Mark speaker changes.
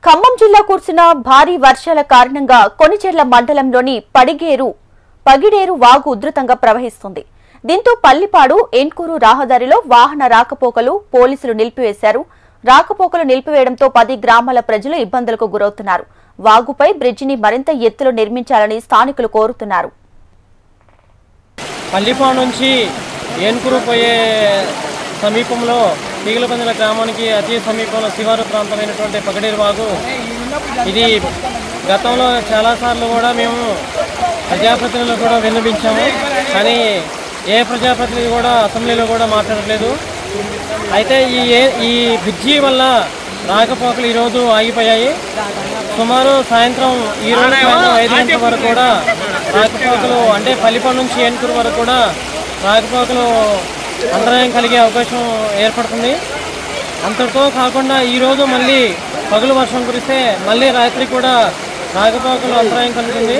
Speaker 1: ఖమ్మం జిల్లా కురిసిన భారీ వర్షాల కారణంగా కొనిచెర్ల మండలంలోని పగిడేరు వాగు ఉధృతంగా ప్రవహిస్తుంది. దీంతో పల్లిపాడు ఎన్కూరు రహదారిలో వాహన రాకపోకలు పోలీసులు నిలిపివేశారు. రాకపోకలు నిలిపివేయడంతో 10 గ్రామాల ప్రజలు ఇబ్బందులకు గురవుతున్నారు. వాగుపై బ్రిడ్జిని మరింత ఎత్తులో నిర్మించాలని స్థానికులు కోరుతున్నారు.
Speaker 2: పల్లిపాడు నుంచి ఏన్కూరు పోయే సమీపంలో తీగలపంజల గ్రామానికి అతి సమీపంలో శివారు ప్రాంతమైనటువంటి పగడేరు వాగు. ఇది గతంలో చాలాసార్లు కూడా మేము ప్రజాప్రతినిధులు కూడా విన్నపించాము, కానీ ఏ ప్రజాప్రతినిధి కూడా అసెంబ్లీలో కూడా మాట్లాడలేదు. అయితే ఈ బ్రిడ్జి వల్ల రాకపోకలు ఈరోజు ఆగిపోయాయి. సుమారు సాయంత్రం 5 గంటల వరకు కూడా రాకపోకలు, అంటే పల్లిపాడు నుంచి ఏన్కూరు వరకు కూడా రాకపోకలు అంతరాయం కలిగే అవకాశం ఏర్పడుతుంది. అంతటితో కాకుండా ఈరోజు మళ్ళీ పగలు వర్షం కురిస్తే మళ్ళీ రాత్రి కూడా రాకపోకలు అంతరాయం కలుగుతుంది.